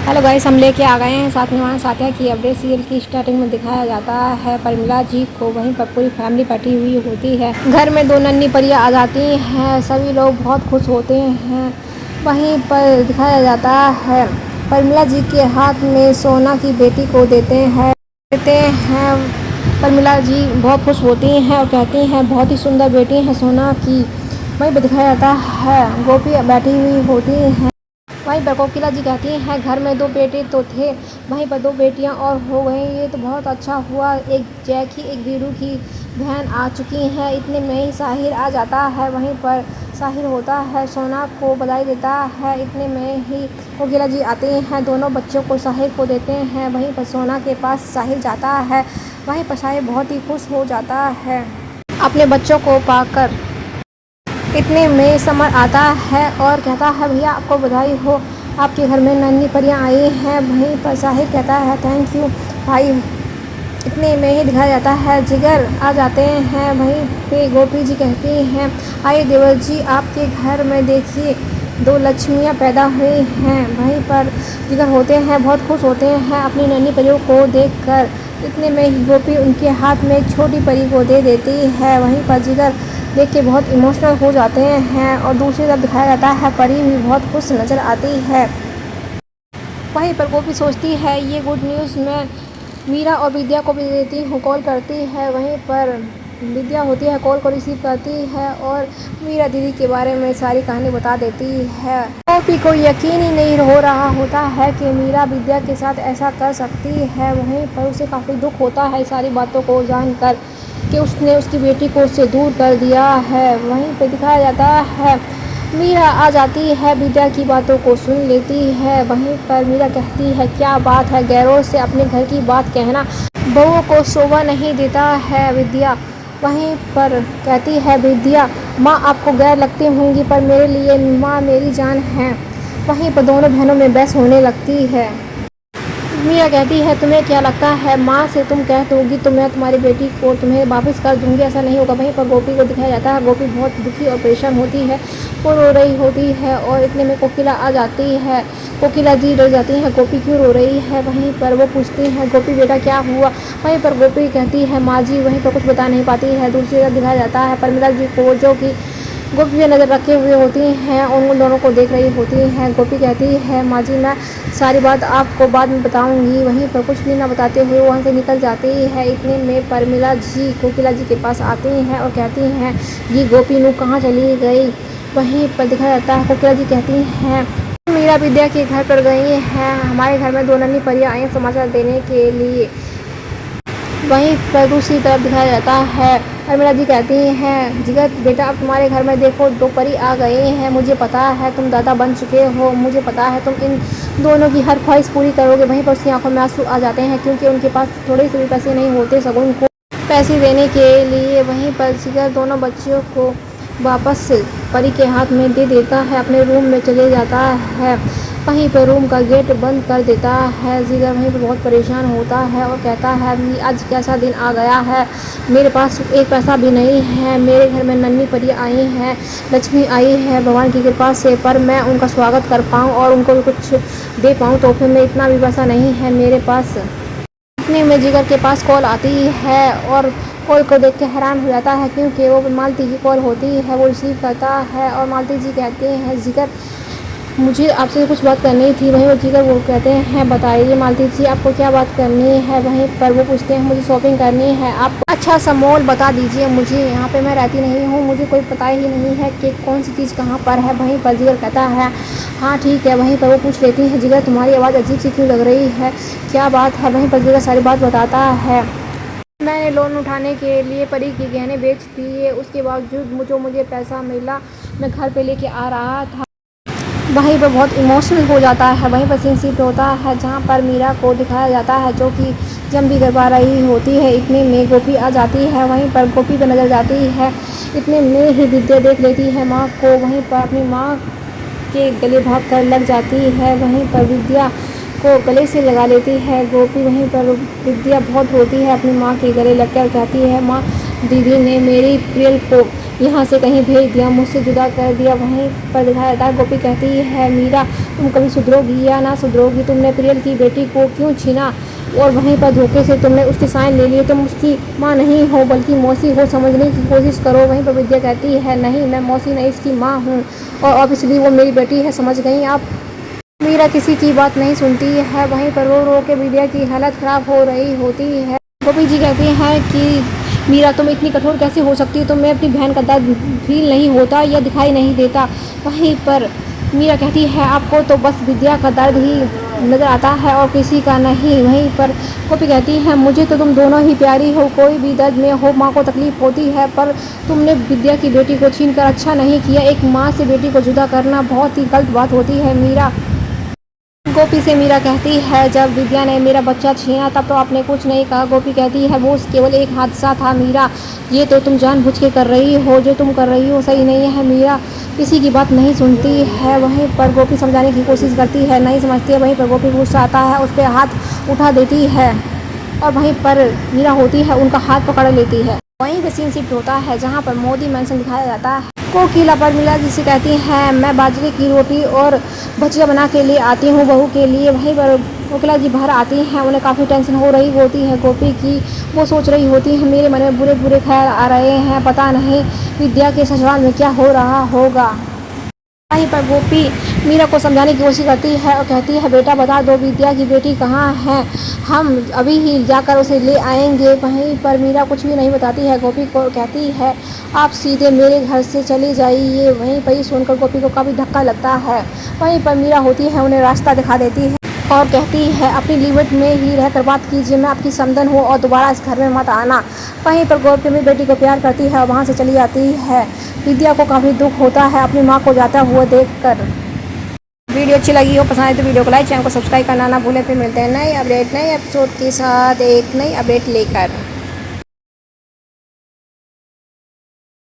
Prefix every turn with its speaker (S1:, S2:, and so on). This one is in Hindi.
S1: हेलो गाइस, हम लेके आ गए हैं साथ निभाना साथिया की अपडेट। सीरियल की स्टार्टिंग में दिखाया जाता है परिमला जी को, वहीं पर पूरी फैमिली बैठी हुई होती है। घर में दो नन्ही परियां आ जाती हैं, सभी लोग बहुत खुश होते हैं। वहीं पर दिखाया जाता है परिमला जी के हाथ में सोना की बेटी को देते हैं। परिमला जी बहुत खुश होती हैं और कहती हैं बहुत ही सुंदर बेटी है सोना की। वहीं पर दिखाया जाता है गोपी बैठी हुई होती हैं। वहीं पर कोकिला जी कहती हैं घर में दो बेटे तो थे, वहीं पर दो बेटियां और हो गई, ये तो बहुत अच्छा हुआ। एक जैकी एक वीरू की बहन आ चुकी हैं। इतने में ही साहिर आ जाता है। वहीं पर साहिर होता है, सोना को बधाई देता है। इतने में ही कोकिला जी आती हैं, दोनों बच्चों को साहिर को देते हैं। वहीं पर सोना के पास साहिर जाता है। वहीं पर साहिर बहुत ही खुश हो जाता है अपने बच्चों को पाकर। इतने में समर आता है और कहता है भैया आपको बधाई हो, आपके घर में नन्ही परियां आई हैं। वहीं पर साहिर कहता है थैंक यू भाई। इतने में ही दिखाया जाता है जिगर आ जाते हैं। वहीं पे गोपी जी कहती हैं आइए देवर जी, आपके घर में देखिए दो लक्ष्मियां पैदा हुई हैं। वहीं पर जिगर होते हैं, बहुत खुश होते हैं अपनी नन्ही परियों को देखकर। इतने में ही गोपी उनके हाथ में एक छोटी परी को दे देती है। वहीं पर जिगर देख के बहुत इमोशनल हो जाते हैं और दूसरी तरफ दिखाया जाता है परी भी बहुत खुश नज़र आती है। वहीं पर गोपी सोचती है ये गुड न्यूज़ मैं मीरा और विद्या को भी देती हूँ, कॉल करती है। वहीं पर विद्या होती है, कॉल को रिसीव करती है और मीरा दीदी के बारे में सारी कहानी बता देती है। गोपी को यकीन ही नहीं हो रहा होता है कि मीरा विद्या के साथ ऐसा कर सकती है। वहीं पर उसे काफ़ी दुख होता है सारी बातों को जानकर कि उसने उसकी बेटी को उससे दूर कर दिया है। वहीं पर दिखाया जाता है मीरा आ जाती है, विद्या की बातों को सुन लेती है। वहीं पर मीरा कहती है क्या बात है, गैरों से अपने घर की बात कहना बहुओं को शोभा नहीं देता है विद्या। वहीं पर कहती है विद्या माँ आपको गैर लगती होंगी पर मेरे लिए माँ मेरी जान है। वहीं पर दोनों बहनों में बहस होने लगती है। मीरा कहती है तुम्हें क्या लगता है माँ से तुम कह दोगी तो मैं तुम्हारी बेटी को तुम्हें वापस कर दूंगी, ऐसा नहीं होगा। वहीं पर गोपी को दिखाया जाता है, गोपी बहुत दुखी और परेशान होती है, वो रो रही होती है और इतने में कोकिला आ जाती है। कोकिला जी डर जाती है गोपी क्यों रो रही है। वहीं पर वो पूछती हैं गोपी बेटा क्या हुआ। वहीं पर गोपी कहती है माँ जी, वहीं पर कुछ बता नहीं पाती है। दूसरी तरफ दिखाया जाता है परिमला जी को जो कि गोपी पे नज़र रखे हुए होती हैं और उन दोनों को देख रही होती हैं। गोपी कहती है माँ जी मैं सारी बात आपको बाद में बताऊंगी। वहीं पर कुछ भी ना बताते हुए वहाँ से निकल जाती है। इतने में परिमला जी कोकिला जी के पास आती हैं और कहती हैं ये गोपी नू कहाँ चली गई। वहीं पर दिखाया जाता है कोकिला जी कहती हैं मीरा विद्या के घर पर गई हैं, हमारे घर में दो नन्ही परियां आई समाचार देने के लिए। वहीं पर दूसरी तरफ दिखाया जाता है परिमला जी कहती हैं जिगर बेटा अब तुम्हारे घर में देखो दो परी आ गए हैं, मुझे पता है तुम दादा बन चुके हो, मुझे पता है तुम इन दोनों की हर ख्वाहिश पूरी करोगे। वहीं पर उसकी आंखों में आंसू आ जाते हैं क्योंकि उनके पास थोड़े से भी पैसे नहीं होते शगुन को पैसे देने के लिए। वहीं पर जिगर दोनों बच्चियों को वापस परी के हाथ में दे देता है, अपने रूम में चले जाता है। वहीं पर रूम का गेट बंद कर देता है। जिगर वहीं पर बहुत परेशान होता है और कहता है आज कैसा दिन आ गया है, मेरे पास एक पैसा भी नहीं है। मेरे घर में नन्ही परियां आई हैं, लक्ष्मी आई है भगवान की कृपा से, पर मैं उनका स्वागत कर पाऊँ और उनको भी कुछ दे पाऊँ तो फिर में इतना भी पैसा नहीं है मेरे पास। इतने में जिगर के पास कॉल आती है और कॉल को देख के हैरान हो जाता है क्योंकि वो मालती की कॉल होती है। वो रिसीव करता है और मालती जी कहते हैं जिगर मुझे आपसे कुछ बात करनी थी। वहीं वो जिगर वो कहते हैं बताइए मालती जी आपको क्या बात करनी है। वहीं पर वो पूछते हैं मुझे शॉपिंग करनी है, आप अच्छा सा मॉल बता दीजिए मुझे, यहाँ पे मैं रहती नहीं हूँ, मुझे कोई पता ही नहीं है कि कौन सी चीज़ कहाँ पर है। वहीं पर जिगर कहता है हाँ ठीक है। वहीं पर वो पूछ लेती है जिगर तुम्हारी आवाज़ अजीब सी क्यों लग रही है, क्या बात है। वहीं पर जिगर सारी बात बताता है मैंने लोन उठाने के लिए परी के गहने बेच दिए, उसके बावजूद जो मुझे पैसा मिला मैं घर पे लेके आ रहा था। वहीं पर बहुत इमोशनल हो जाता है। वहीं पर सीन शिफ्ट होता है जहाँ पर मीरा को दिखाया जाता है जो कि जम भी करवा रही होती है। इतने में गोपी आ जाती है, वहीं पर गोपी पर नज़र जाती है। इतने में ही विद्या देख लेती है माँ को, वहीं पर अपनी माँ के गले भाग कर लग जाती है। वहीं पर विद्या को गले से लगा लेती है गोपी। वहीं पर विद्या बहुत रोती है अपनी माँ के गले लगकर, कहती है माँ दीदी ने मेरी प्रियल को यहाँ से कहीं भेज दिया, मुझसे जुदा कर दिया। वहीं पर दिखाया जाता है गोपी कहती है मीरा तुम कभी सुधरोगी या ना सुधरोगी, तुमने प्रियल की बेटी को क्यों छीना और वहीं पर धोखे से तुमने उसके साइन ले लिए, तुम उसकी माँ नहीं हो बल्कि मौसी हो, समझने की कोशिश करो। वहीं पर विद्या कहती है नहीं, मैं मौसी नहीं उसकी माँ हूँ और ऑब्वियसली वो मेरी बेटी है, समझ गई आप। मीरा किसी की बात नहीं सुनती है, वहीं पर रो रो के विद्या की हालत खराब हो रही होती है। गोपी जी कहते हैं कि मीरा तुम इतनी कठोर कैसे हो सकती हो, तुम्हें अपनी बहन का दर्द फील नहीं होता या दिखाई नहीं देता। वहीं पर मीरा कहती है आपको तो बस विद्या का दर्द ही नज़र आता है और किसी का नहीं। वहीं पर गोपी कहती है मुझे तो तुम दोनों ही प्यारी हो, कोई भी दर्द में हो माँ को तकलीफ होती है, पर तुमने विद्या की बेटी को छीन कर अच्छा नहीं किया। एक माँ से बेटी को जुदा करना बहुत ही गलत बात होती है। मीरा गोपी से मीरा कहती है जब विद्या ने मेरा बच्चा छीना तब तो आपने कुछ नहीं कहा। गोपी कहती है वो केवल एक हादसा था मीरा, ये तो तुम जानबूझ के कर रही हो, जो तुम कर रही हो सही नहीं है। मीरा किसी की बात नहीं सुनती है, वहीं पर गोपी समझाने की कोशिश करती है, नहीं समझती है। वहीं पर गोपी गुस्सा आता है, उस पर हाथ उठा देती है और वहीं पर मीरा होती है उनका हाथ पकड़ लेती है। वहीं पर सीन शिफ्ट होता है जहाँ पर मोदी मैंशन दिखाया जाता है। कोकिला परमिला जिसे कहती हैं मैं बाजरे की रोटी और भजिया बना के लिए आती हूँ बहू के लिए। वहीं पर कोकिला जी बाहर आती हैं, उन्हें काफ़ी टेंशन हो रही होती है गोपी की। वो सोच रही होती है मेरे मन में बुरे बुरे ख्याल आ रहे हैं, पता नहीं विद्या के ससुराल में क्या हो रहा होगा। वहीं पर गोपी मीरा को समझाने की कोशिश करती है और कहती है बेटा बता दो विद्या की बेटी कहाँ है, हम अभी ही जाकर उसे ले आएंगे। वहीं पर मीरा कुछ भी नहीं बताती है, गोपी को कहती है आप सीधे मेरे घर से चली जाइए। वहीं पर ही सुनकर गोपी को काफ़ी धक्का लगता है। वहीं पर मीरा होती है उन्हें रास्ता दिखा देती है और कहती है अपनी लिमिट में ही रहकर बात कीजिए, मैं आपकी समधन हूँ और दोबारा इस घर में मत आना। वहीं पर गोपी अपनी बेटी को प्यार करती है और वहाँ से चली जाती है। विद्या को काफ़ी दुख होता है अपनी माँ को जाता हुआ देखकर। वीडियो अच्छी लगी हो, पसंद आए तो वीडियो को लाइक, चैनल को सब्सक्राइब करना ना भूलें। फिर मिलते हैं नए अपडेट नए एपिसोड के साथ एक नई अपडेट लेकर।